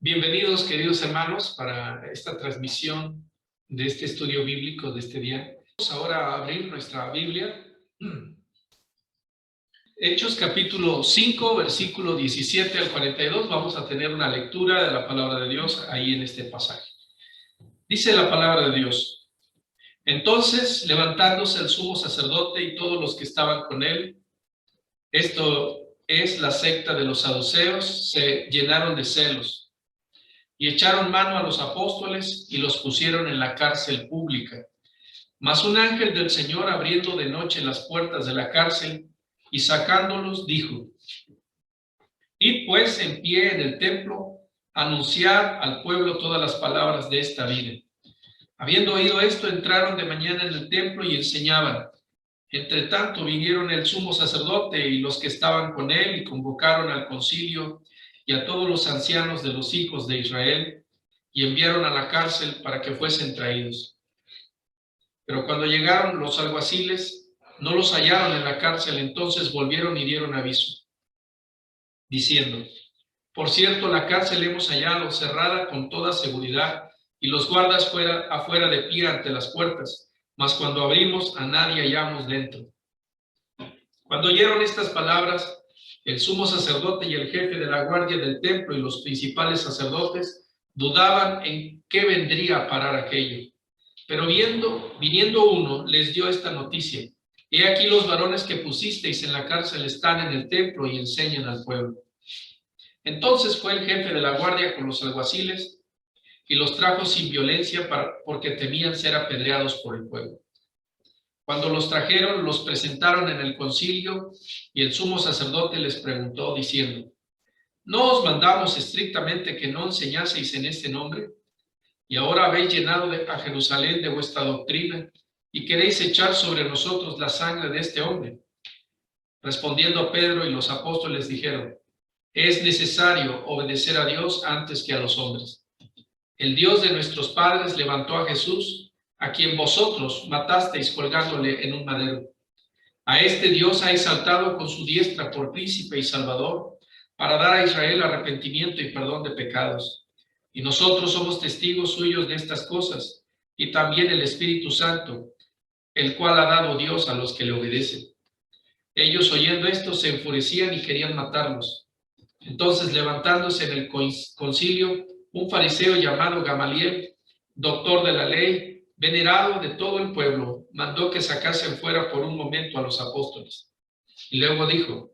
Bienvenidos, queridos hermanos, para esta transmisión de este estudio bíblico de este día. Vamos ahora a abrir nuestra Biblia. Hechos capítulo 5, versículo 17 al 42. Vamos a tener una lectura de la palabra de Dios ahí en este pasaje. Dice la palabra de Dios: Entonces, levantándose el sumo sacerdote y todos los que estaban con él, esto es la secta de los saduceos, se llenaron de celos y echaron mano a los apóstoles y los pusieron en la cárcel pública. Mas un ángel del Señor, abriendo de noche las puertas de la cárcel y sacándolos, dijo: Id pues en pie en el templo, anunciad al pueblo todas las palabras de esta vida. Habiendo oído esto, entraron de mañana en el templo y enseñaban. Entre tanto vinieron el sumo sacerdote y los que estaban con él y convocaron al concilio y a todos los ancianos de los hijos de Israel, y enviaron a la cárcel para que fuesen traídos. Pero cuando llegaron los alguaciles, no los hallaron en la cárcel, entonces volvieron y dieron aviso, diciendo: Por cierto, la cárcel hemos hallado cerrada con toda seguridad, y los guardas afuera de pie ante las puertas, mas cuando abrimos a nadie hallamos dentro. Cuando oyeron estas palabras, el sumo sacerdote y el jefe de la guardia del templo y los principales sacerdotes dudaban en qué vendría a parar aquello. Pero viniendo uno, les dio esta noticia: He aquí los varones que pusisteis en la cárcel están en el templo y enseñan al pueblo. Entonces fue el jefe de la guardia con los alguaciles y los trajo sin violencia porque temían ser apedreados por el pueblo. Cuando los trajeron, los presentaron en el concilio, y el sumo sacerdote les preguntó, diciendo: ¿No os mandamos estrictamente que no enseñaseis en este nombre? Y ahora habéis llenado a Jerusalén de vuestra doctrina, y queréis echar sobre nosotros la sangre de este hombre. Respondiendo Pedro y los apóstoles dijeron: Es necesario obedecer a Dios antes que a los hombres. El Dios de nuestros padres levantó a Jesús, a quien vosotros matasteis colgándole en un madero. A este Dios ha exaltado con su diestra por príncipe y salvador, para dar a Israel arrepentimiento y perdón de pecados. Y nosotros somos testigos suyos de estas cosas, y también el Espíritu Santo, el cual ha dado Dios a los que le obedecen. Ellos, oyendo esto, se enfurecían y querían matarlos. Entonces, levantándose en el concilio, un fariseo llamado Gamaliel, doctor de la ley, venerado de todo el pueblo, mandó que sacasen fuera por un momento a los apóstoles. Y luego dijo: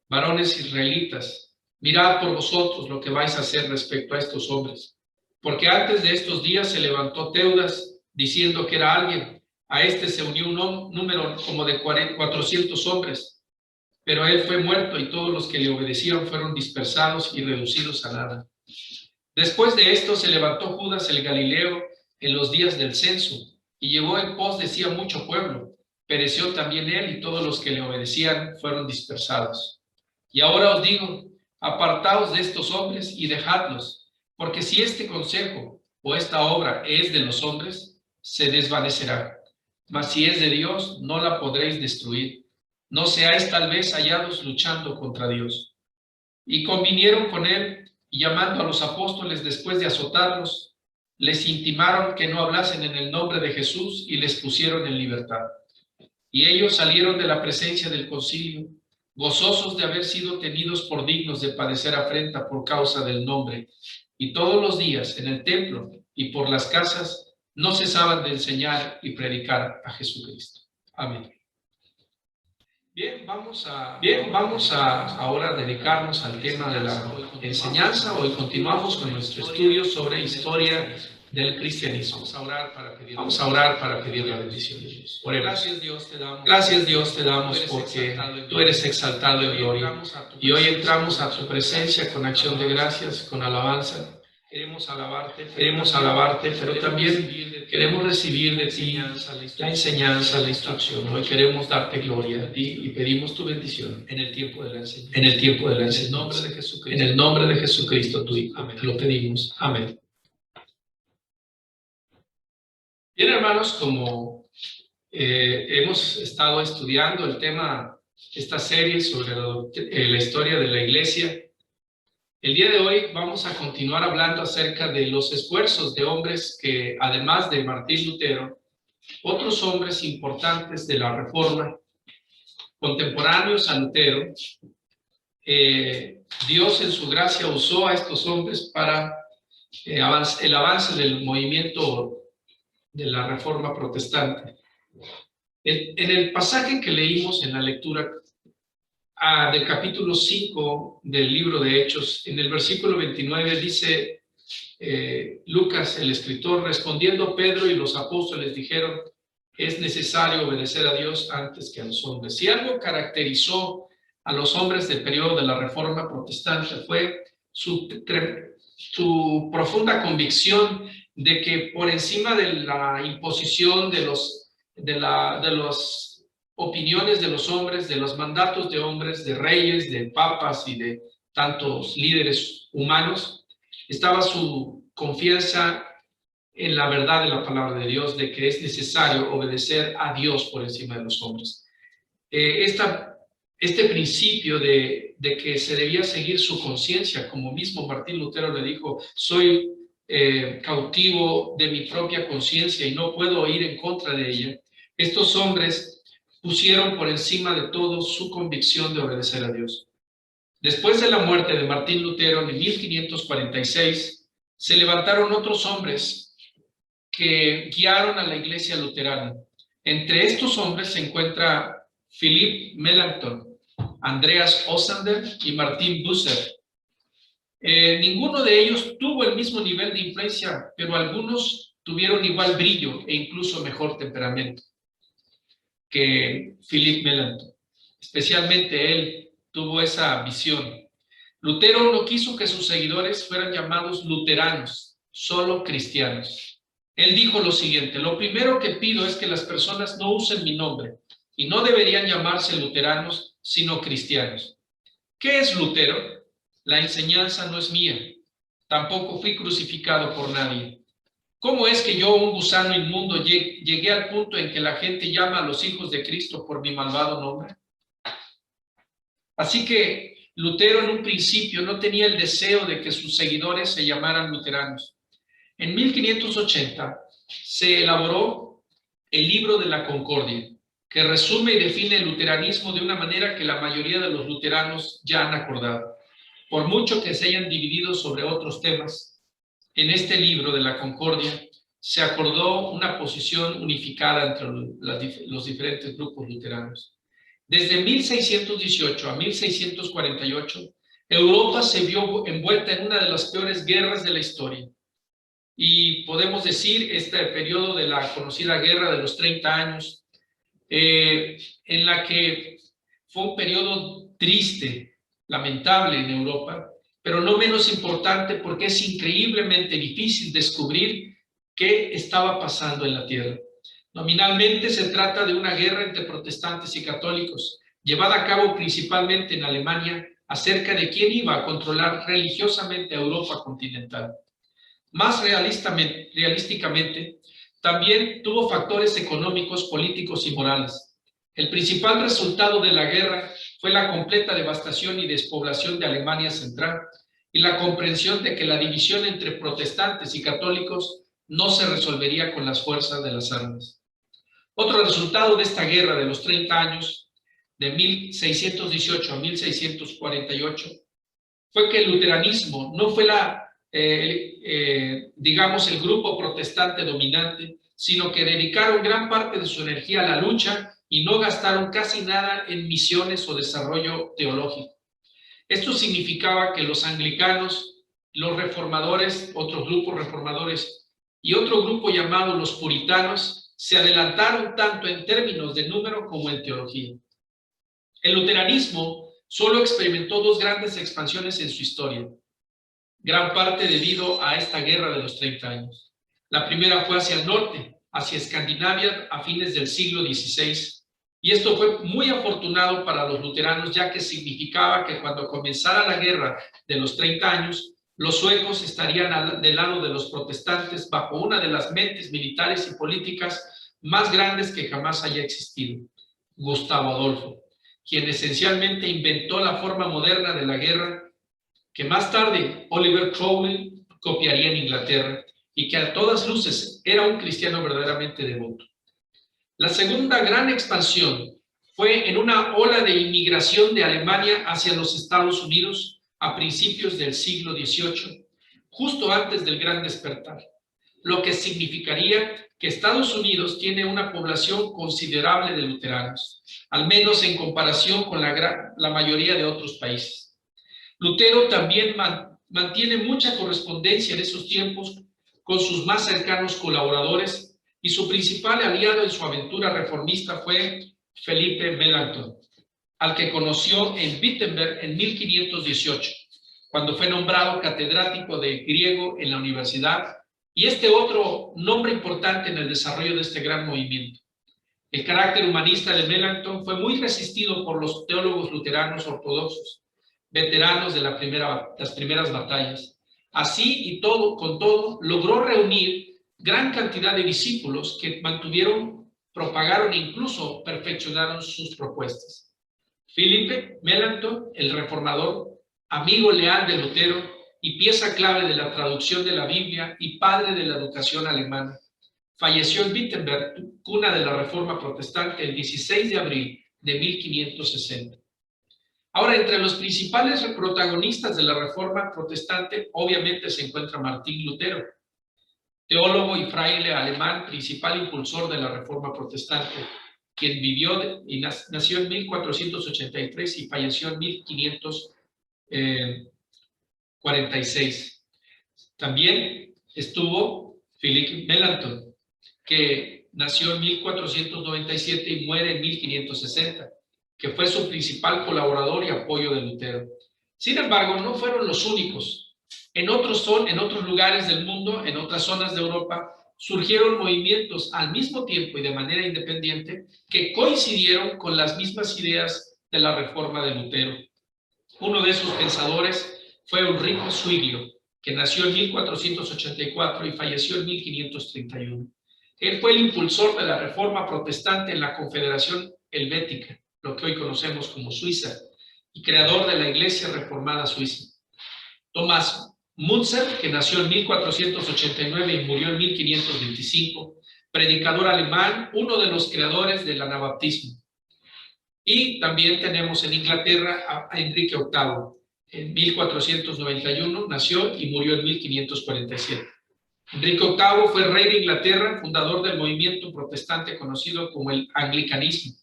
Varones israelitas, mirad por vosotros lo que vais a hacer respecto a estos hombres. Porque antes de estos días se levantó Teudas, diciendo que era alguien. A este se unió un número como de 400 hombres. Pero él fue muerto, y todos los que le obedecieron fueron dispersados y reducidos a nada. Después de esto se levantó Judas el Galileo en los días del censo, y llevó en pos de sí a mucho pueblo. Pereció también él, y todos los que le obedecían fueron dispersados. Y ahora os digo: apartaos de estos hombres y dejadlos, porque si este consejo o esta obra es de los hombres, se desvanecerá. Mas si es de Dios, no la podréis destruir. No seáis tal vez hallados luchando contra Dios. Y convinieron con él, y llamando a los apóstoles después de azotarlos, les intimaron que no hablasen en el nombre de Jesús, y les pusieron en libertad. Y ellos salieron de la presencia del concilio, gozosos de haber sido tenidos por dignos de padecer afrenta por causa del nombre. Y todos los días en el templo y por las casas no cesaban de enseñar y predicar a Jesucristo. Amén. Bien, vamos a ahora dedicarnos al tema de la enseñanza. Hoy continuamos con nuestro estudio sobre historia del cristianismo. Vamos a orar para pedir la bendición de Dios. Oremos. Gracias Dios te damos porque tú eres exaltado en gloria. Y hoy entramos a tu presencia con acción de gracias, con alabanza. Queremos alabarte, pero también queremos recibir de ti la enseñanza, la instrucción. Hoy queremos darte gloria a ti y pedimos tu bendición en el tiempo de la enseñanza. En el nombre de Jesucristo, tu Hijo. Amén. Te lo pedimos. Amén. Bien, hermanos, como hemos estado estudiando el tema, esta serie sobre la historia de la iglesia, El día de hoy vamos a continuar hablando acerca de los esfuerzos de hombres que, además de Martín Lutero, otros hombres importantes de la Reforma, contemporáneos a Lutero, Dios en su gracia usó a estos hombres para el avance del movimiento de la Reforma protestante. En el pasaje que leímos en la lectura del capítulo 5 del libro de Hechos, en el versículo 29 dice Lucas, el escritor, respondiendo Pedro y los apóstoles dijeron, es necesario obedecer a Dios antes que a los hombres. Si algo caracterizó a los hombres del periodo de la Reforma protestante fue su profunda convicción de que por encima de la imposición de las opiniones de los hombres, de los mandatos de hombres, de reyes, de papas y de tantos líderes humanos, estaba su confianza en la verdad de la palabra de Dios, de que es necesario obedecer a Dios por encima de los hombres. Este principio de que se debía seguir su conciencia, como mismo Martín Lutero le dijo, soy cautivo de mi propia conciencia y no puedo ir en contra de ella. Estos hombres pusieron por encima de todo su convicción de obedecer a Dios. Después de la muerte de Martín Lutero en 1546, se levantaron otros hombres que guiaron a la iglesia luterana. Entre estos hombres se encuentra Philipp Melanchthon, Andreas Osander y Martin Bucer. Ninguno de ellos tuvo el mismo nivel de influencia, pero algunos tuvieron igual brillo e incluso mejor temperamento que Philipp Melanchthon. Especialmente él tuvo esa visión. Lutero no quiso que sus seguidores fueran llamados luteranos, solo cristianos. Él dijo lo siguiente, lo primero que pido es que las personas no usen mi nombre y no deberían llamarse luteranos, sino cristianos. ¿Qué es Lutero? La enseñanza no es mía, tampoco fui crucificado por nadie. ¿Cómo es que yo, un gusano inmundo, llegué al punto en que la gente llama a los hijos de Cristo por mi malvado nombre? Así que Lutero en un principio no tenía el deseo de que sus seguidores se llamaran luteranos. En 1580 se elaboró el Libro de la Concordia, que resume y define el luteranismo de una manera que la mayoría de los luteranos ya han acordado. Por mucho que se hayan dividido sobre otros temas, en este libro de la Concordia se acordó una posición unificada entre los diferentes grupos luteranos. Desde 1618 a 1648, Europa se vio envuelta en una de las peores guerras de la historia. Y podemos decir este periodo de la conocida Guerra de los 30 años, en la que fue un periodo triste, lamentable en Europa, pero no menos importante porque es increíblemente difícil descubrir qué estaba pasando en la tierra. Nominalmente se trata de una guerra entre protestantes y católicos, llevada a cabo principalmente en Alemania, acerca de quién iba a controlar religiosamente a Europa continental. Más realísticamente, también tuvo factores económicos, políticos y morales. El principal resultado de la guerra fue la completa devastación y despoblación de Alemania Central y la comprensión de que la división entre protestantes y católicos no se resolvería con las fuerzas de las armas. Otro resultado de esta guerra de los 30 años, de 1618 a 1648, fue que el luteranismo no fue digamos, el grupo protestante dominante, sino que dedicaron gran parte de su energía a la lucha y no gastaron casi nada en misiones o desarrollo teológico. Esto significaba que los anglicanos, los reformadores, otros grupos reformadores y otro grupo llamado los puritanos se adelantaron tanto en términos de número como en teología. El luteranismo solo experimentó dos grandes expansiones en su historia, gran parte debido a esta guerra de los 30 años. La primera fue hacia el norte, hacia Escandinavia a fines del siglo XVI, y esto fue muy afortunado para los luteranos, ya que significaba que cuando comenzara la guerra de los 30 años, los suecos estarían del lado de los protestantes bajo una de las mentes militares y políticas más grandes que jamás haya existido, Gustavo Adolfo, quien esencialmente inventó la forma moderna de la guerra que más tarde Oliver Crowley copiaría en Inglaterra y que a todas luces era un cristiano verdaderamente devoto. La segunda gran expansión fue en una ola de inmigración de Alemania hacia los Estados Unidos a principios del siglo XVIII, justo antes del Gran Despertar, lo que significaría que Estados Unidos tiene una población considerable de luteranos, al menos en comparación con la mayoría de otros países. Lutero también mantiene mucha correspondencia en esos tiempos con sus más cercanos colaboradores y su principal aliado en su aventura reformista fue Felipe Melanchthon, al que conoció en Wittenberg en 1518, cuando fue nombrado catedrático de griego en la universidad, y otro nombre importante en el desarrollo de este gran movimiento. El carácter humanista de Melanchthon fue muy resistido por los teólogos luteranos ortodoxos, veteranos de las primeras batallas. Así y con todo, logró reunir gran cantidad de discípulos que propagaron e incluso perfeccionaron sus propuestas. Philippe Melanchthon, el reformador, amigo leal de Lutero y pieza clave de la traducción de la Biblia y padre de la educación alemana, falleció en Wittenberg, cuna de la Reforma Protestante, el 16 de abril de 1560. Ahora, entre los principales protagonistas de la Reforma Protestante, obviamente se encuentra Martín Lutero, teólogo y fraile alemán, principal impulsor de la Reforma Protestante, quien nació en 1483 y falleció en 1546. También estuvo Philippe Melanchthon, que nació en 1497 y muere en 1560, que fue su principal colaborador y apoyo de Lutero. Sin embargo, no fueron los únicos. En otros lugares del mundo, en otras zonas de Europa, surgieron movimientos al mismo tiempo y de manera independiente que coincidieron con las mismas ideas de la reforma de Lutero. Uno de sus pensadores fue Ulrico Zwinglio, que nació en 1484 y falleció en 1531. Él fue el impulsor de la reforma protestante en la Confederación Helvética, lo que hoy conocemos como Suiza, y creador de la Iglesia Reformada Suiza. Thomas Müntzer, que nació en 1489 y murió en 1525, predicador alemán, uno de los creadores del anabaptismo. Y también tenemos en Inglaterra a Enrique VIII. En 1491 nació y murió en 1547. Enrique VIII fue rey de Inglaterra, fundador del movimiento protestante conocido como el anglicanismo,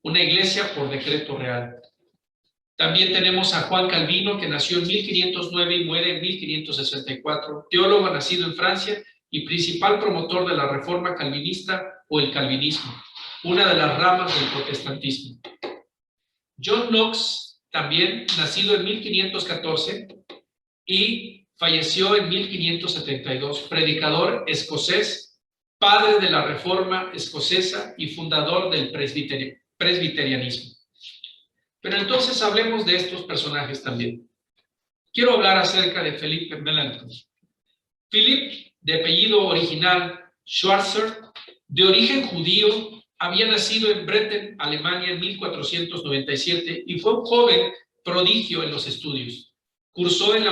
una iglesia por decreto real. También tenemos a Juan Calvino, que nació en 1509 y muere en 1564, teólogo nacido en Francia y principal promotor de la reforma calvinista o el calvinismo, una de las ramas del protestantismo. John Knox, también nacido en 1514 y falleció en 1572, predicador escocés, padre de la reforma escocesa y fundador del presbiterianismo. Pero entonces hablemos de estos personajes también. Quiero hablar acerca de Philippe Melanchthon. Philippe, de apellido original Schwarzer, de origen judío, había nacido en Bretten, Alemania, en 1497 y fue un joven prodigio en los estudios. Cursó en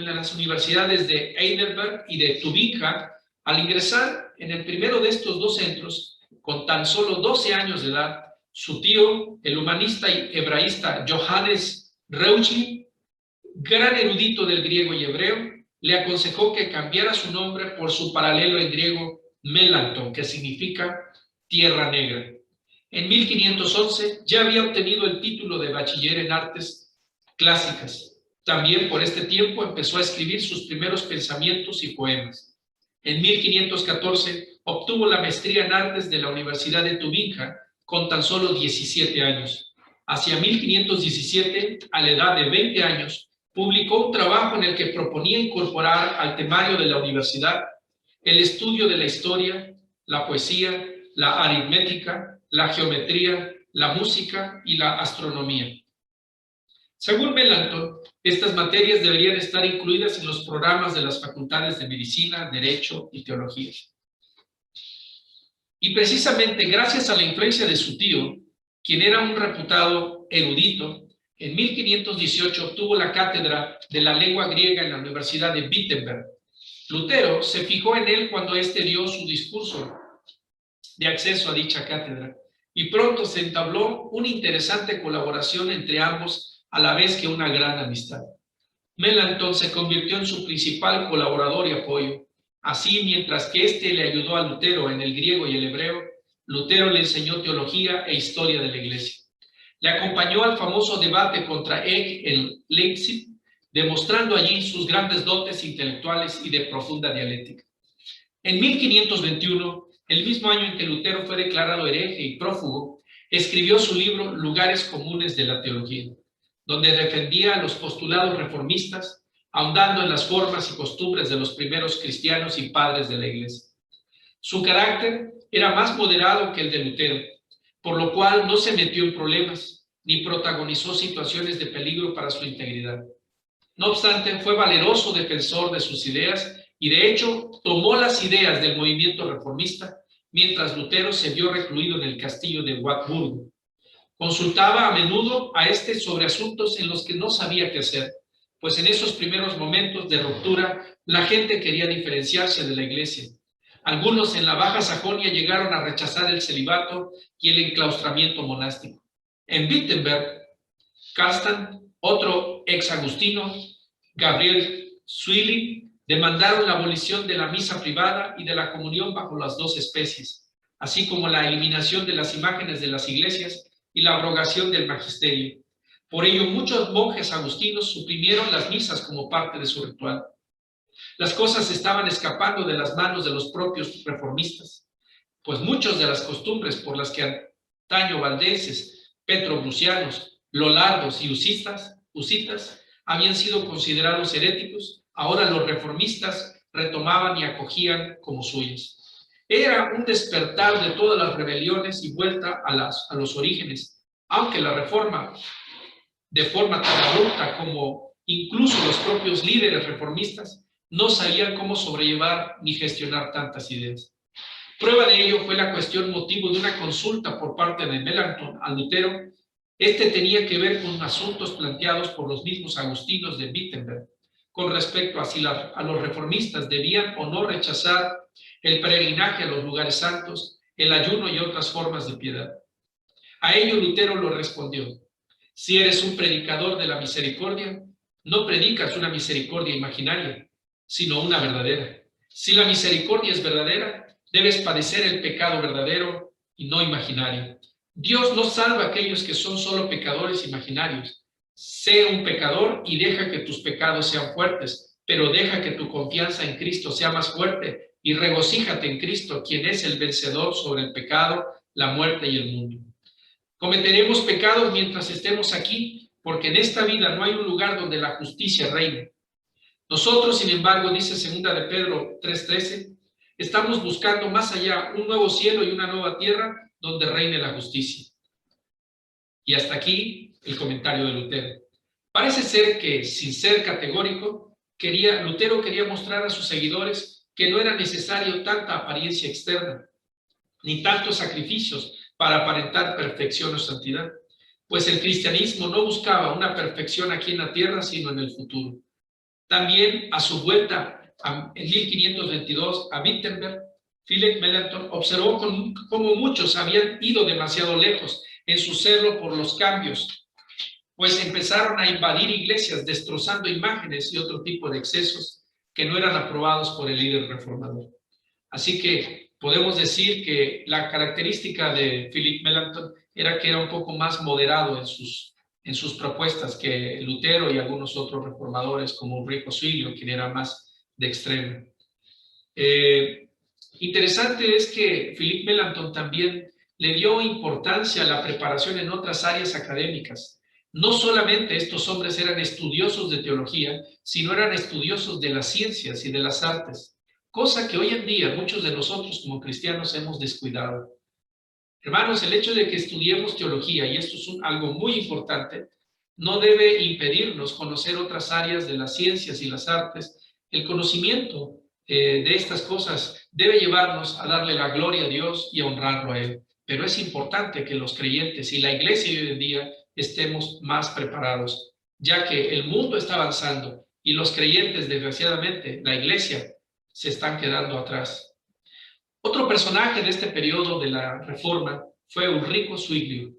las universidades de Heidelberg y de Tübingen. Al ingresar en el primero de estos dos centros, con tan solo 12 años de edad, su tío, el humanista y hebraísta Johannes Reuchlin, gran erudito del griego y hebreo, le aconsejó que cambiara su nombre por su paralelo en griego Melanchthon, que significa tierra negra. En 1511 ya había obtenido el título de bachiller en artes clásicas. También por este tiempo empezó a escribir sus primeros pensamientos y poemas. En 1514 obtuvo la maestría en artes de la Universidad de Tübingen con tan solo 17 años. Hacia 1517, a la edad de 20 años, publicó un trabajo en el que proponía incorporar al temario de la universidad el estudio de la historia, la poesía, la aritmética, la geometría, la música y la astronomía. Según Melanchthon, estas materias deberían estar incluidas en los programas de las facultades de medicina, derecho y teología. Y precisamente gracias a la influencia de su tío, quien era un reputado erudito, En 1518 obtuvo la cátedra de la lengua griega en la Universidad de Wittenberg. Lutero se fijó en él cuando éste dio su discurso de acceso a dicha cátedra, y pronto se entabló una interesante colaboración entre ambos, a la vez que una gran amistad. Melanchthon se convirtió en su principal colaborador y apoyo. Así, mientras que éste le ayudó a Lutero en el griego y el hebreo, Lutero le enseñó teología e historia de la Iglesia. Le acompañó al famoso debate contra Eck en Leipzig, demostrando allí sus grandes dotes intelectuales y de profunda dialéctica. En 1521, el mismo año en que Lutero fue declarado hereje y prófugo, escribió su libro Lugares Comunes de la Teología, donde defendía los postulados reformistas, ahondando en las formas y costumbres de los primeros cristianos y padres de la Iglesia. Su carácter era más moderado que el de Lutero, por lo cual no se metió en problemas ni protagonizó situaciones de peligro para su integridad. No obstante, fue valeroso defensor de sus ideas y, de hecho, tomó las ideas del movimiento reformista mientras Lutero se vio recluido en el castillo de Wartburg. Consultaba a menudo a este sobre asuntos en los que no sabía qué hacer, pues en esos primeros momentos de ruptura la gente quería diferenciarse de la Iglesia. Algunos en la Baja Sajonia llegaron a rechazar el celibato y el enclaustramiento monástico. En Wittenberg, Karlstadt, otro ex-agustino, Gabriel Zwilling, demandaron la abolición de la misa privada y de la comunión bajo las dos especies, así como la eliminación de las imágenes de las iglesias y la abrogación del magisterio. Por ello, muchos monjes agustinos suprimieron las misas como parte de su ritual. Las cosas estaban escapando de las manos de los propios reformistas, pues muchas de las costumbres por las que antaño valdenses, petrobrucianos, lolardos y husitas habían sido considerados heréticos, ahora los reformistas retomaban y acogían como suyas. Era un despertar de todas las rebeliones y vuelta a los orígenes, aunque la reforma, de forma tan abrupta como incluso los propios líderes reformistas, no sabían cómo sobrellevar ni gestionar tantas ideas. Prueba de ello fue la cuestión motivo de una consulta por parte de Melanchthon a Lutero. Este tenía que ver con asuntos planteados por los mismos agustinos de Wittenberg, con respecto a si a los reformistas debían o no rechazar el peregrinaje a los lugares santos, el ayuno y otras formas de piedad. A ello Lutero lo respondió: si eres un predicador de la misericordia, no predicas una misericordia imaginaria, sino una verdadera. Si la misericordia es verdadera, debes padecer el pecado verdadero y no imaginario. Dios no salva a aquellos que son solo pecadores imaginarios. Sé un pecador y deja que tus pecados sean fuertes, pero deja que tu confianza en Cristo sea más fuerte y regocíjate en Cristo, quien es el vencedor sobre el pecado, la muerte y el mundo. Cometeremos pecados mientras estemos aquí, porque en esta vida no hay un lugar donde la justicia reine. Nosotros, sin embargo, dice 2 de Pedro 3:13, estamos buscando más allá un nuevo cielo y una nueva tierra donde reine la justicia. Y hasta aquí el comentario de Lutero. Parece ser que, sin ser categórico, Lutero quería mostrar a sus seguidores que no era necesario tanta apariencia externa, ni tantos sacrificios para aparentar perfección o santidad, pues el cristianismo no buscaba una perfección aquí en la tierra, sino en el futuro. También, a su vuelta en 1522 a Wittenberg, Philipp Melanchthon observó cómo muchos habían ido demasiado lejos en su celo por los cambios, pues empezaron a invadir iglesias, destrozando imágenes y otro tipo de excesos que no eran aprobados por el líder reformador. Así que podemos decir que la característica de Philipp Melanchthon era que era un poco más moderado en sus propuestas que Lutero y algunos otros reformadores como Ulrico Zwinglio, quien era más de extremo. Interesante es que Philipp Melanchthon también le dio importancia a la preparación en otras áreas académicas. No solamente estos hombres eran estudiosos de teología, sino eran estudiosos de las ciencias y de las artes, cosa que hoy en día muchos de nosotros como cristianos hemos descuidado. Hermanos, el hecho de que estudiemos teología, y esto es algo muy importante, no debe impedirnos conocer otras áreas de las ciencias y las artes. El conocimiento de estas cosas debe llevarnos a darle la gloria a Dios y a honrarlo a Él. Pero es importante que los creyentes y la iglesia hoy en día estemos más preparados, ya que el mundo está avanzando y los creyentes, desgraciadamente, la iglesia, se están quedando atrás. Otro personaje de este periodo de la Reforma fue Ulrico Zwinglio.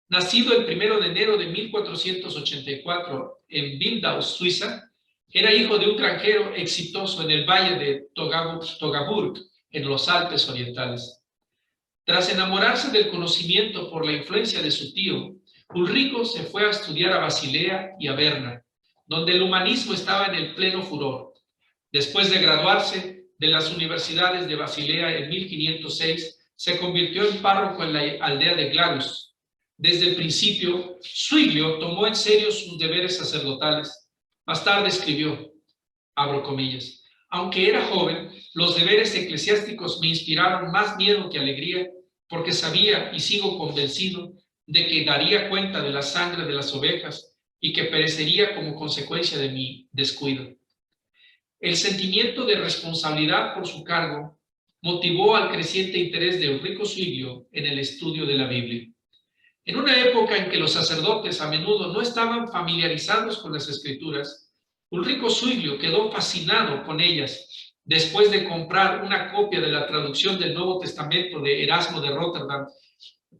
Nacido el 1 de enero de 1484 en Wildau, Suiza, era hijo de un granjero exitoso en el valle de Togaburg, en los Alpes orientales. Tras enamorarse del conocimiento por la influencia de su tío, Ulrico se fue a estudiar a Basilea y a Berna, donde el humanismo estaba en el pleno furor. Después de graduarse de las universidades de Basilea en 1506, se convirtió en párroco en la aldea de Glarus. Desde el principio, Zwinglio tomó en serio sus deberes sacerdotales. Más tarde escribió, abro comillas, aunque era joven, los deberes eclesiásticos me inspiraron más miedo que alegría, porque sabía y sigo convencido de que daría cuenta de la sangre de las ovejas y que perecería como consecuencia de mi descuido. El sentimiento de responsabilidad por su cargo motivó al creciente interés de Ulrico Zwinglio en el estudio de la Biblia. En una época en que los sacerdotes a menudo no estaban familiarizados con las Escrituras, Ulrico Zwinglio quedó fascinado con ellas después de comprar una copia de la traducción del Nuevo Testamento de Erasmo de Rotterdam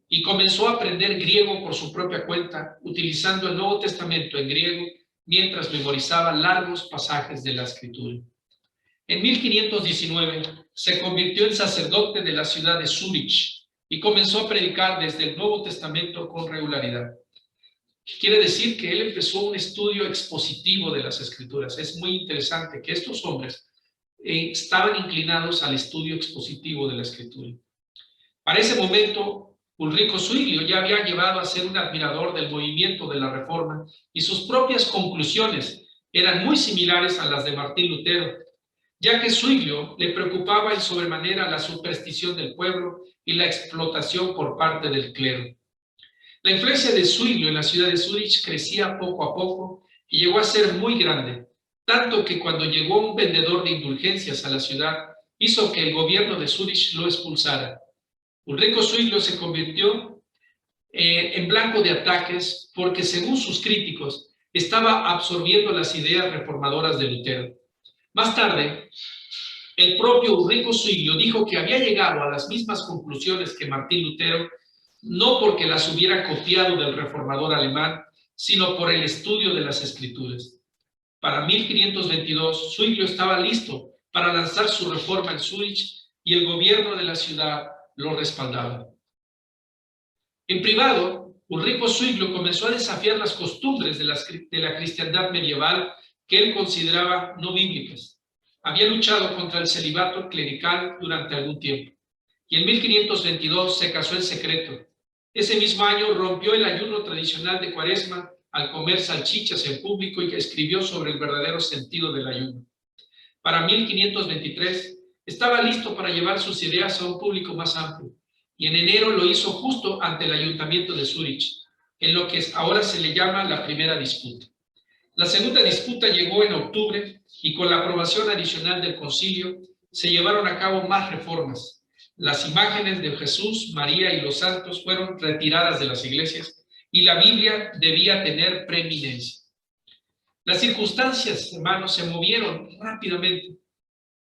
y comenzó a aprender griego por su propia cuenta, utilizando el Nuevo Testamento en griego mientras memorizaba largos pasajes de la Escritura. En 1519 se convirtió en sacerdote de la ciudad de Zúrich y comenzó a predicar desde el Nuevo Testamento con regularidad. Quiere decir que él empezó un estudio expositivo de las Escrituras. Es muy interesante que estos hombres estaban inclinados al estudio expositivo de la Escritura. Para ese momento, Ulrico Zwinglio ya había llevado a ser un admirador del movimiento de la Reforma y sus propias conclusiones eran muy similares a las de Martín Lutero, ya que Zwinglio le preocupaba en sobremanera la superstición del pueblo y la explotación por parte del clero. La influencia de Zwinglio en la ciudad de Zúrich crecía poco a poco y llegó a ser muy grande, tanto que cuando llegó un vendedor de indulgencias a la ciudad, hizo que el gobierno de Zúrich lo expulsara. Ulrico Zwinglio se convirtió en blanco de ataques porque, según sus críticos, estaba absorbiendo las ideas reformadoras de Lutero. Más tarde, el propio Ulrico Zwinglio dijo que había llegado a las mismas conclusiones que Martín Lutero, no porque las hubiera copiado del reformador alemán, sino por el estudio de las Escrituras. Para 1522, Zwinglio estaba listo para lanzar su reforma en Zúrich y el gobierno de la ciudad lo respaldaba. En privado, Ulrico Zwinglio comenzó a desafiar las costumbres de la cristiandad medieval que él consideraba no bíblicas. Había luchado contra el celibato clerical durante algún tiempo y en 1522 se casó en secreto. Ese mismo año rompió el ayuno tradicional de Cuaresma al comer salchichas en público y escribió sobre el verdadero sentido del ayuno. Para 1523 estaba listo para llevar sus ideas a un público más amplio y en enero lo hizo justo ante el ayuntamiento de Zúrich, en lo que ahora se le llama la primera disputa. La segunda disputa llegó en octubre y con la aprobación adicional del concilio se llevaron a cabo más reformas. Las imágenes de Jesús, María y los santos fueron retiradas de las iglesias y la Biblia debía tener preeminencia. Las circunstancias, hermanos, se movieron rápidamente.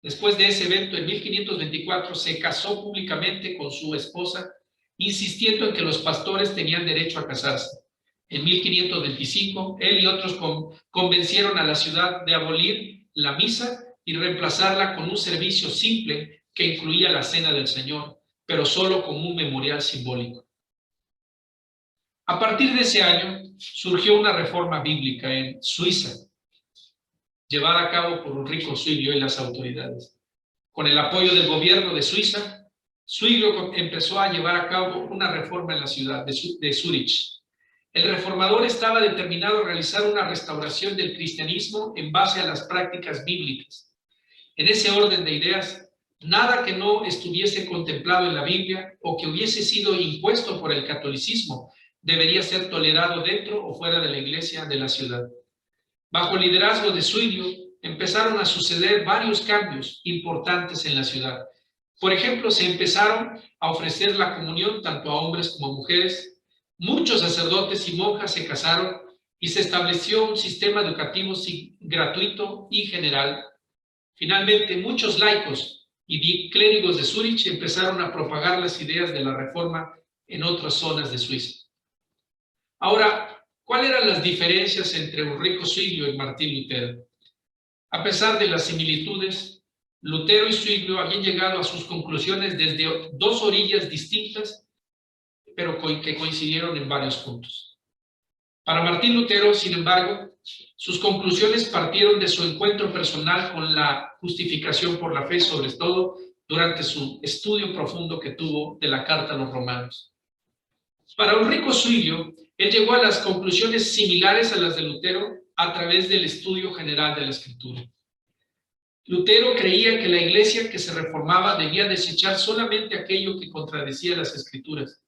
Después de ese evento, en 1524, se casó públicamente con su esposa, insistiendo en que los pastores tenían derecho a casarse. En 1525, él y otros convencieron a la ciudad de abolir la misa y reemplazarla con un servicio simple que incluía la cena del Señor, pero solo como un memorial simbólico. A partir de ese año, surgió una reforma bíblica en Suiza, llevada a cabo por Ulrico Zwinglio y las autoridades. Con el apoyo del gobierno de Suiza, Zwinglio empezó a llevar a cabo una reforma en la ciudad de Zúrich. El reformador estaba determinado a realizar una restauración del cristianismo en base a las prácticas bíblicas. En ese orden de ideas, nada que no estuviese contemplado en la Biblia o que hubiese sido impuesto por el catolicismo debería ser tolerado dentro o fuera de la iglesia de la ciudad. Bajo el liderazgo de Zwinglio empezaron a suceder varios cambios importantes en la ciudad. Por ejemplo, se empezaron a ofrecer la comunión tanto a hombres como a mujeres. Muchos sacerdotes y monjas se casaron y se estableció un sistema educativo gratuito y general. Finalmente, muchos laicos y clérigos de Zúrich empezaron a propagar las ideas de la Reforma en otras zonas de Suiza. Ahora, ¿cuáles eran las diferencias entre Ulrico Zwinglio y Martín Lutero? A pesar de las similitudes, Lutero y Zwinglio habían llegado a sus conclusiones desde dos orillas distintas, pero que coincidieron en varios puntos. Para Martín Lutero, sin embargo, sus conclusiones partieron de su encuentro personal con la justificación por la fe, sobre todo durante su estudio profundo que tuvo de la Carta a los Romanos. Para Ulrico Zwinglio, él llegó a las conclusiones similares a las de Lutero a través del estudio general de la Escritura. Lutero creía que la iglesia que se reformaba debía desechar solamente aquello que contradecía las Escrituras.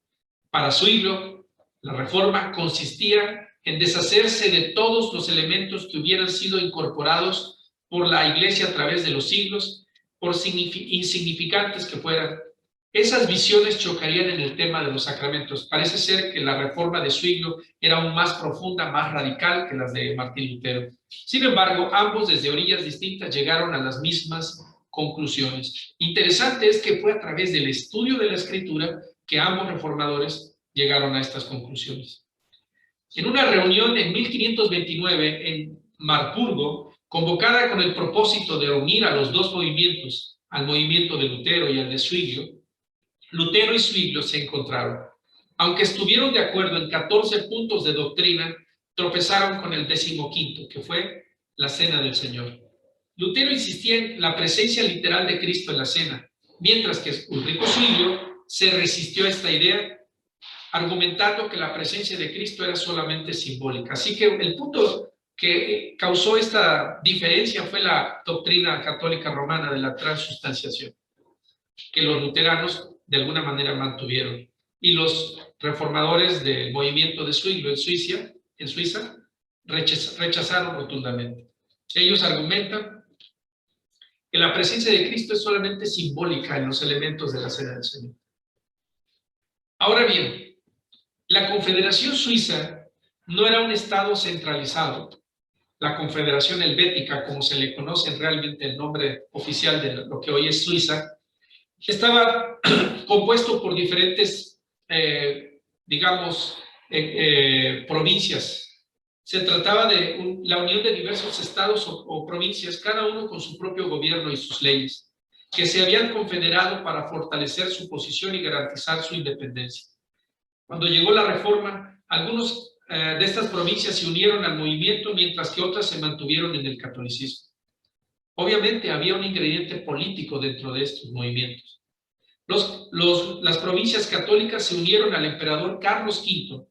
Para Zwinglio, la reforma consistía en deshacerse de todos los elementos que hubieran sido incorporados por la iglesia a través de los siglos, por insignificantes que fueran. Esas visiones chocarían en el tema de los sacramentos. Parece ser que la reforma de Zwinglio era aún más profunda, más radical que las de Martín Lutero. Sin embargo, ambos desde orillas distintas llegaron a las mismas conclusiones. Interesante es que fue a través del estudio de la Escritura que ambos reformadores llegaron a estas conclusiones. En una reunión en 1529 en Marburgo, convocada con el propósito de unir a los dos movimientos, al movimiento de Lutero y al de Zwinglio, Lutero y Zwinglio se encontraron. Aunque estuvieron de acuerdo en 14 puntos de doctrina, tropezaron con el 15º, que fue la Cena del Señor. Lutero insistía en la presencia literal de Cristo en la cena, mientras que Ulrico Zwinglio se resistió a esta idea, argumentando que la presencia de Cristo era solamente simbólica. Así que el punto que causó esta diferencia fue la doctrina católica romana de la transustanciación, que los luteranos de alguna manera mantuvieron, y los reformadores del movimiento de Zwinglio en Suiza rechazaron rotundamente. Ellos argumentan que la presencia de Cristo es solamente simbólica en los elementos de la Cena del Señor. Ahora bien, la Confederación Suiza no era un estado centralizado. La Confederación Helvética, como se le conoce realmente el nombre oficial de lo que hoy es Suiza, estaba compuesto por diferentes, provincias. Se trataba de la unión de diversos estados o provincias, cada uno con su propio gobierno y sus leyes, que se habían confederado para fortalecer su posición y garantizar su independencia. Cuando llegó la Reforma, algunos de estas provincias se unieron al movimiento, mientras que otras se mantuvieron en el catolicismo. Obviamente había un ingrediente político dentro de estos movimientos. Las provincias católicas se unieron al emperador Carlos V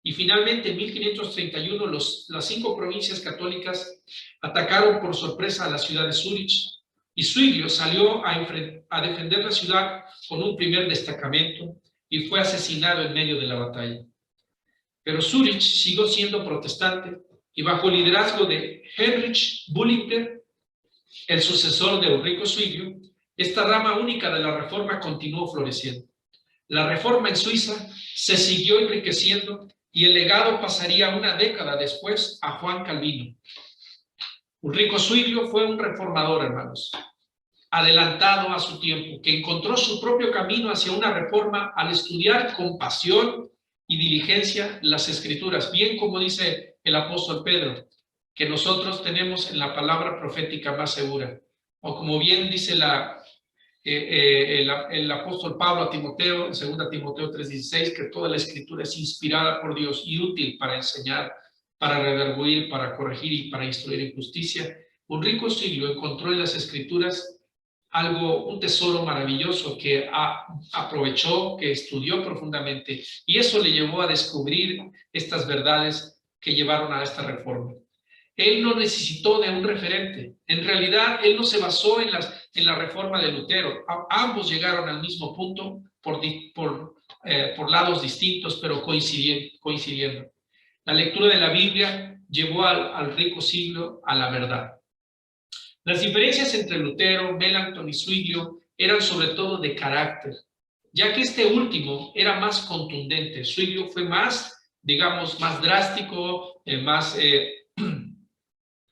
y finalmente en 1531 las 5 provincias católicas atacaron por sorpresa a la ciudad de Zúrich, y Zwinglio salió a defender la ciudad con un primer destacamento y fue asesinado en medio de la batalla. Pero Zúrich siguió siendo protestante y bajo el liderazgo de Heinrich Bullinger, el sucesor de Ulrico Zwinglio, esta rama única de la Reforma continuó floreciendo. La Reforma en Suiza se siguió enriqueciendo y el legado pasaría una década después a Juan Calvino. Ulrico Zwinglio fue un reformador, hermanos, adelantado a su tiempo, que encontró su propio camino hacia una reforma al estudiar con pasión y diligencia las Escrituras, bien como dice el apóstol Pedro, que nosotros tenemos en la palabra profética más segura, o como bien dice el apóstol Pablo a Timoteo, en 2 Timoteo 3:16, que toda la Escritura es inspirada por Dios y útil para enseñar, para redarguir, para corregir y para instruir en justicia. Ulrico Zwinglio encontró en las Escrituras un tesoro maravilloso que aprovechó, que estudió profundamente, y eso le llevó a descubrir estas verdades que llevaron a esta reforma. Él no necesitó de un referente. En realidad, él no se basó en la reforma de Lutero. Ambos llegaron al mismo punto por lados distintos, pero coincidiendo. La lectura de la Biblia llevó al rico Zwinglio a la verdad. Las diferencias entre Lutero, Melanchthon y Zwinglio eran sobre todo de carácter. ya que este último era más contundente. Zwinglio fue más, digamos, más drástico, en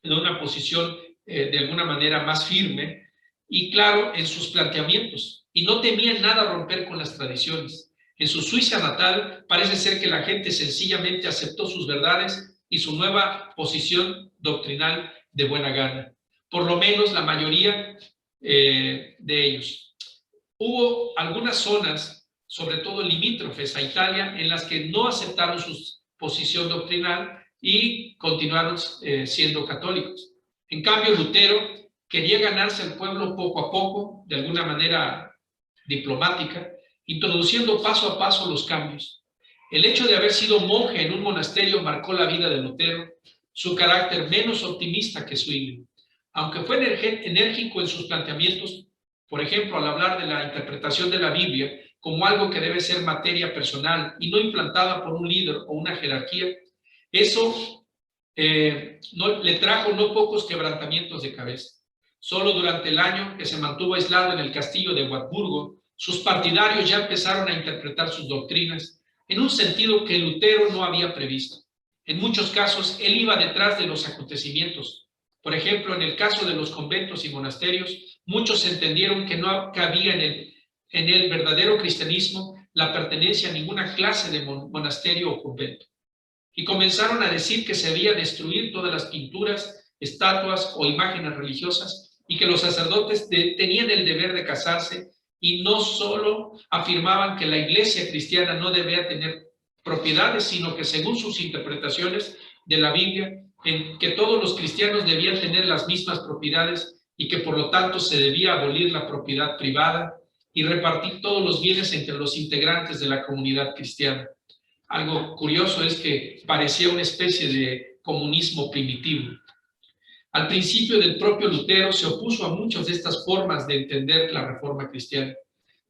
una posición de alguna manera más firme y claro en sus planteamientos, y no temía en nada romper con las tradiciones. En su Suiza natal parece ser que la gente sencillamente aceptó sus verdades y su nueva posición doctrinal de buena gana, por lo menos la mayoría de ellos. Hubo algunas zonas, sobre todo limítrofes a Italia, en las que no aceptaron su posición doctrinal y continuaron siendo católicos. En cambio, Lutero quería ganarse al pueblo poco a poco, de alguna manera diplomática, introduciendo paso a paso los cambios. El hecho de haber sido monje en un monasterio marcó la vida de Lutero, su carácter menos optimista que Zwingli. Aunque fue enérgico en sus planteamientos, por ejemplo, al hablar de la interpretación de la Biblia como algo que debe ser materia personal y no implantada por un líder o una jerarquía, eso le trajo no pocos quebrantamientos de cabeza. Solo durante el año que se mantuvo aislado en el castillo de Wartburgo, sus partidarios ya empezaron a interpretar sus doctrinas en un sentido que Lutero no había previsto. En muchos casos, él iba detrás de los acontecimientos. Por ejemplo, en el caso de los conventos y monasterios, muchos entendieron que no cabía en el verdadero cristianismo la pertenencia a ninguna clase de monasterio o convento. Y comenzaron a decir que se debía destruir todas las pinturas, estatuas o imágenes religiosas y que los sacerdotes tenían el deber de casarse, y no solo afirmaban que la iglesia cristiana no debía tener propiedades, sino que según sus interpretaciones de la Biblia, en que todos los cristianos debían tener las mismas propiedades y que por lo tanto se debía abolir la propiedad privada y repartir todos los bienes entre los integrantes de la comunidad cristiana. Algo curioso es que parecía una especie de comunismo primitivo. Al principio del propio Lutero se opuso a muchas de estas formas de entender la reforma cristiana,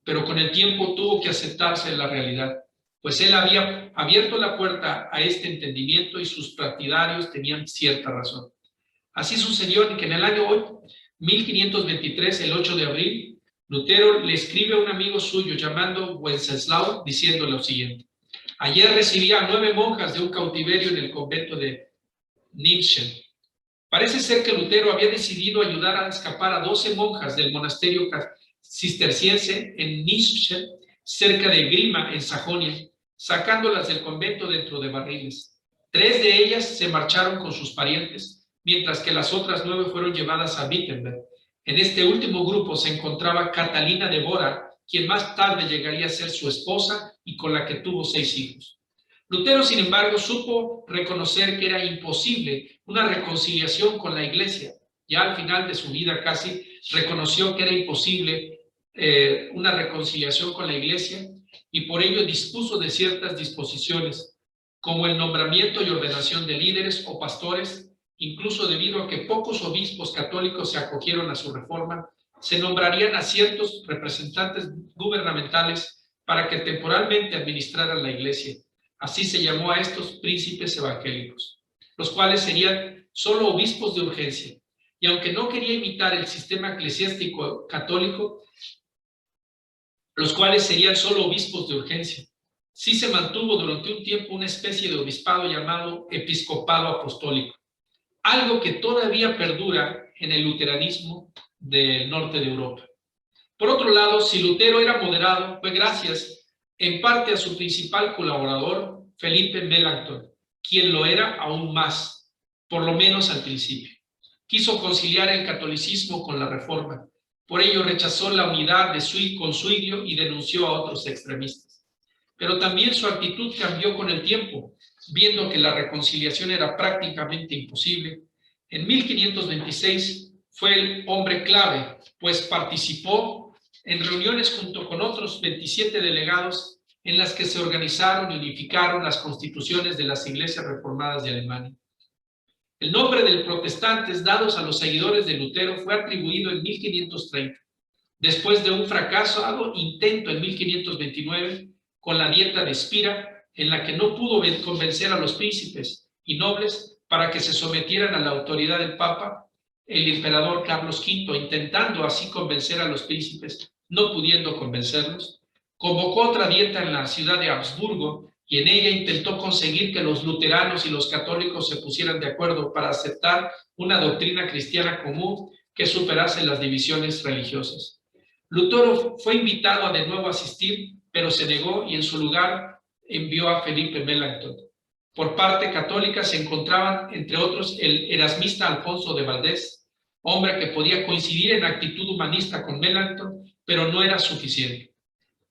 pero con el tiempo tuvo que aceptarse la realidad, pues él había abierto la puerta a este entendimiento y sus partidarios tenían cierta razón. Así sucedió que en el año 1523, el 8 de abril, Lutero le escribe a un amigo suyo llamado Wenceslao diciendo lo siguiente: ayer recibí a 9 monjas de un cautiverio en el convento de Nimschen. Parece ser que Lutero había decidido ayudar a escapar a 12 monjas del monasterio cisterciense en Nimschen, cerca de Grima, en Sajonia, sacándolas del convento dentro de barriles. 3 de ellas se marcharon con sus parientes, mientras que las otras 9 fueron llevadas a Wittenberg. En este último grupo se encontraba Catalina de Bora, quien más tarde llegaría a ser su esposa y con la que tuvo 6 hijos. Lutero, sin embargo, supo reconocer que era imposible una reconciliación con la iglesia. Ya al final de su vida casi reconoció que era imposible una reconciliación con la iglesia, y por ello dispuso de ciertas disposiciones, como el nombramiento y ordenación de líderes o pastores. Incluso debido a que pocos obispos católicos se acogieron a su reforma, se nombrarían a ciertos representantes gubernamentales para que temporalmente administraran la iglesia. Así se llamó a estos príncipes evangélicos, los cuales serían solo obispos de urgencia. Y aunque no quería imitar el sistema eclesiástico católico, los cuales serían solo obispos de urgencia, sí se mantuvo durante un tiempo una especie de obispado llamado episcopado apostólico, algo que todavía perdura en el luteranismo del norte de Europa. Por otro lado, si Lutero era moderado, fue gracias en parte a su principal colaborador, Felipe Melanchthon, quien lo era aún más, por lo menos al principio. Quiso conciliar el catolicismo con la reforma, por ello rechazó la unidad con Zwinglio y denunció a otros extremistas. Pero también su actitud cambió con el tiempo, viendo que la reconciliación era prácticamente imposible. En 1526 fue el hombre clave, pues participó en reuniones junto con otros 27 delegados en las que se organizaron y unificaron las constituciones de las iglesias reformadas de Alemania. El nombre de protestantes dados a los seguidores de Lutero fue atribuido en 1530, después de un fracasado intento en 1529 con la Dieta de Spira, en la que no pudo convencer a los príncipes y nobles para que se sometieran a la autoridad del Papa, el emperador Carlos V, intentando así convencer a los príncipes, no pudiendo convencerlos. Convocó otra dieta en la ciudad de Augsburgo y en ella intentó conseguir que los luteranos y los católicos se pusieran de acuerdo para aceptar una doctrina cristiana común que superase las divisiones religiosas. Lutero fue invitado a de nuevo asistir, pero se negó y en su lugar envió a Felipe Melanchthon. Por parte católica se encontraban, entre otros, el erasmista Alfonso de Valdés, hombre que podía coincidir en actitud humanista con Melanchthon, pero no era suficiente,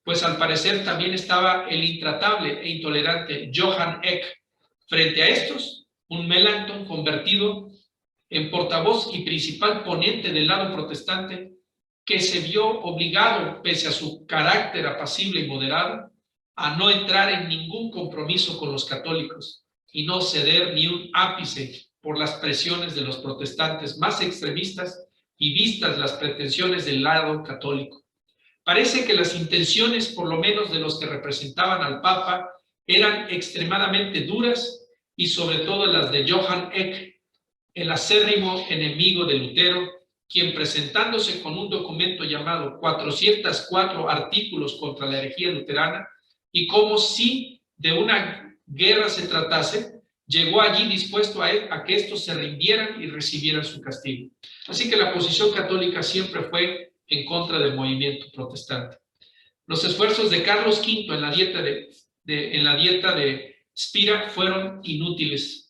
pues al parecer también estaba el intratable e intolerante Johann Eck. Frente a estos, un Melanchthon convertido en portavoz y principal ponente del lado protestante, que se vio obligado, pese a su carácter apacible y moderado, a no entrar en ningún compromiso con los católicos y no ceder ni un ápice por las presiones de los protestantes más extremistas y vistas las pretensiones del lado católico. Parece que las intenciones, por lo menos de los que representaban al Papa, eran extremadamente duras y sobre todo las de Johann Eck, el acérrimo enemigo de Lutero, quien presentándose con un documento llamado 404 artículos contra la herejía luterana y como si de una guerra se tratase, llegó allí dispuesto a que estos se rindieran y recibieran su castigo. Así que la posición católica siempre fue en contra del movimiento protestante. Los esfuerzos de Carlos V en la dieta de Spira fueron inútiles.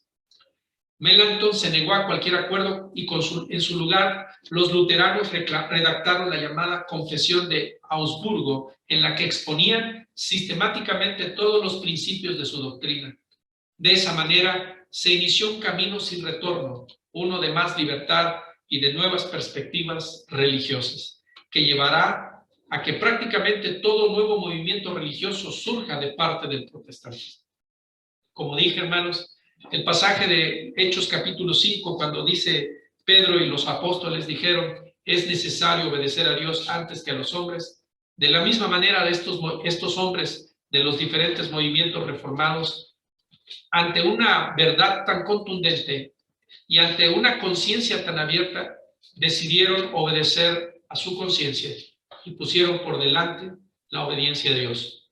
Melanchthon se negó a cualquier acuerdo y en su lugar los luteranos redactaron la llamada Confesión de Augsburgo, en la que exponían sistemáticamente todos los principios de su doctrina. De esa manera se inició un camino sin retorno, uno de más libertad y de nuevas perspectivas religiosas, que llevará a que prácticamente todo nuevo movimiento religioso surja de parte del protestantismo. Como dije, hermanos, el pasaje de Hechos capítulo 5, cuando dice Pedro y los apóstoles dijeron, es necesario obedecer a Dios antes que a los hombres, de la misma manera estos hombres de los diferentes movimientos reformados, ante una verdad tan contundente y ante una conciencia tan abierta, decidieron obedecer a su conciencia y pusieron por delante la obediencia a Dios,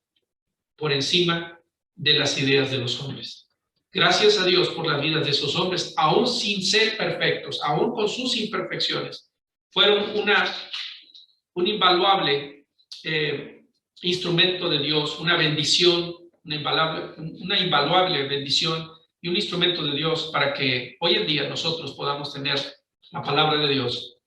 por encima de las ideas de los hombres. Gracias a Dios por las vidas de esos hombres, aún sin ser perfectos, aún con sus imperfecciones, fueron un invaluable instrumento de Dios, una bendición, una invaluable bendición y un instrumento de Dios para que hoy en día nosotros podamos tener la palabra de Dios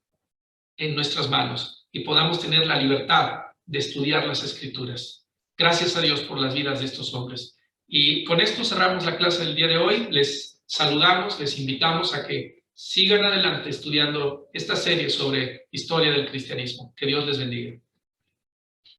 en nuestras manos y podamos tener la libertad de estudiar las Escrituras. Gracias a Dios por las vidas de estos hombres. Y con esto cerramos la clase del día de hoy. Les saludamos, les invitamos a que sigan adelante estudiando esta serie sobre historia del cristianismo. Que Dios les bendiga.